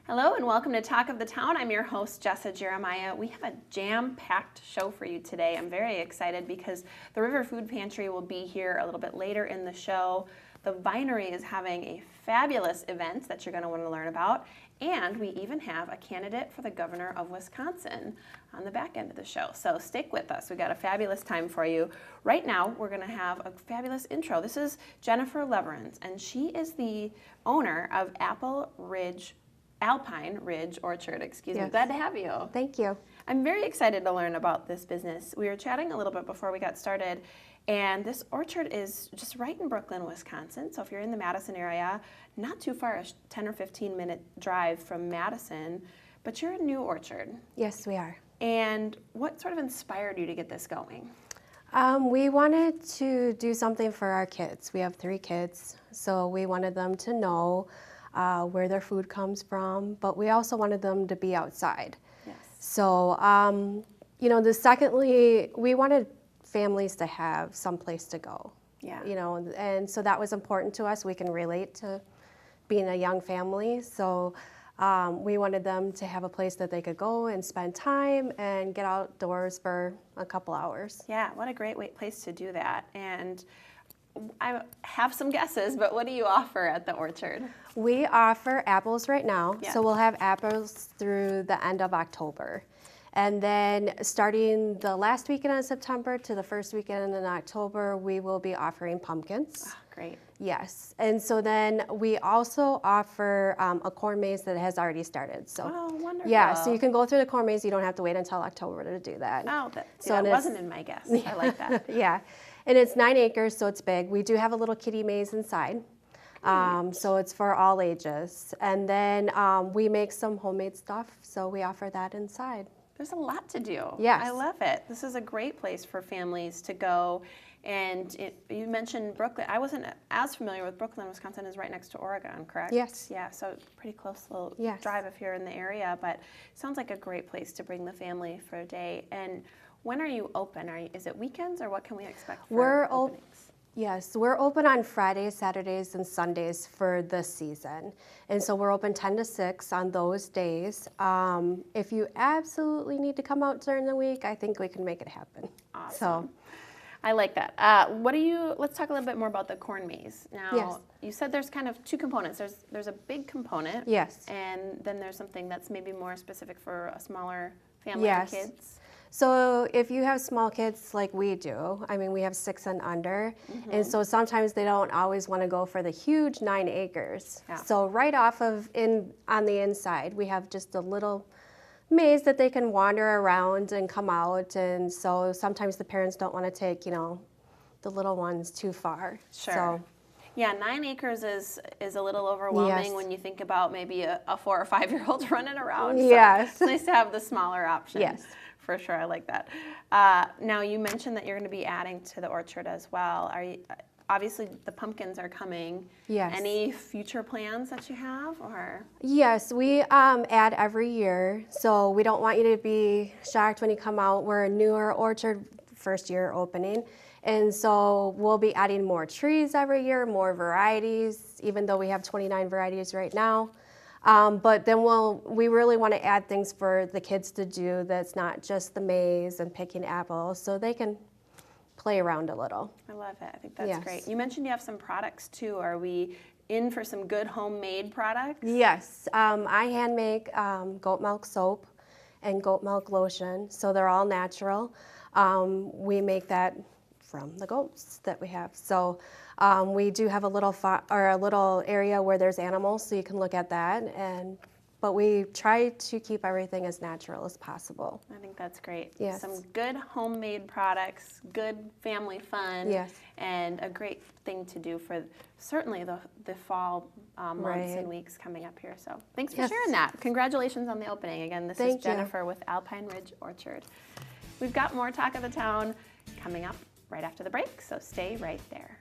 Hello and welcome to Talk of the Town. I'm your host, Jessa Jeremiah. We have a jam-packed show for you today. I'm very excited because the River Food Pantry will be here a little bit later in the show. The Vinery is having a fabulous event that you're going to want to learn about. And we even have a candidate for the governor of Wisconsin on the back end of the show. So stick with us. We've got a fabulous time for you. Right now, we're going to have a fabulous intro. This is Jennifer Leverins, and she is the owner of Alpine Ridge Orchard, excuse me. Glad to have you. Thank you. I'm very excited to learn about this business. We were chatting a little bit before we got started, and this orchard is just right in Brooklyn, Wisconsin. So if you're in the Madison area, not too far, a 10 or 15 minute drive from Madison, but you're a new orchard. Yes, we are. And what sort of inspired you to get this going? We wanted to do something for our kids. We have 3 kids, so we wanted them to know where their food comes from, but we also wanted them to be outside. Yes. So, secondly, we wanted families to have some place to go. Yeah. And so that was important to us. We can relate to being a young family, so we wanted them to have a place that they could go and spend time and get outdoors for a couple hours. Yeah, what a great place to do that. And I have some guesses, but what do you offer at the orchard? We offer apples right now, Yeah. so we'll have apples through the end of October. And then starting the last weekend of September to the first weekend in October, we will be offering pumpkins. Oh, great. Yes, and so then we also offer a corn maze that has already started. So, Oh, wonderful. yeah, so you can go through the corn maze. You don't have to wait until October to do that. Oh, that So wasn't in my guess. I like that. Yeah, and it's 9 acres, so it's big. We do have a little kiddie maze inside. So it's for all ages. And then we make some homemade stuff, so we offer that inside. There's a lot to do. Yes. I love it. This is a great place for families to go. And you mentioned Brooklyn. I wasn't as familiar with Brooklyn, Wisconsin is right next to Oregon, correct? Yes. Yeah, so pretty close little Yes. drive if you're in the area. But it sounds like a great place to bring the family for a day. And when are you open? Is it weekends or what can we expect for openings? Yes, we're open on Fridays, Saturdays, and Sundays for this season. And so we're open 10 to 6 on those days. If you absolutely need to come out during the week, I think we can make it happen. Awesome. So, I like that. Let's talk a little bit more about the corn maze. Now, Yes. You said there's kind of 2 components. There's a big component. Yes. And then there's something that's maybe more specific for a smaller family Yes. and kids. So if you have small kids like we do, I mean, we have 6 and under, and so sometimes they don't always want to go for the huge 9 acres. Yeah. So right off of on the inside, we have just a little maze that they can wander around and come out, and so sometimes the parents don't want to take, the little ones too far. Sure. So, Yeah, 9 acres is a little overwhelming Yes. when you think about maybe a 4 or 5-year-old running around. So Yes. It's nice to have the smaller option. Yes. For sure, I like that. Now, you mentioned that you're going to be adding to the orchard as well. Obviously, the pumpkins are coming. Yes. Any future plans that you have, or? Yes, we add every year, so we don't want you to be shocked when you come out. We're a newer orchard, first year opening, and so we'll be adding more trees every year, more varieties, even though we have 29 varieties right now. But then we really want to add things for the kids to do that's not just the maze and picking apples, so they can play around a little. I love it. I think that's Yes. great. You mentioned you have some products too. Are we in for some good homemade products? Yes, I hand make goat milk soap and goat milk lotion, so they're all natural. We make that from the goats that we have. So we do have a little area where there's animals, so you can look at that. But we try to keep everything as natural as possible. I think that's great. Yes. Some good homemade products, good family fun, Yes. and a great thing to do for certainly the fall months Right. and weeks coming up here. So thanks for Yes. sharing that. Congratulations on the opening. Again, this is Thank you. Jennifer with Alpine Ridge Orchard. We've got more Talk of the Town coming up right after the break, so stay right there.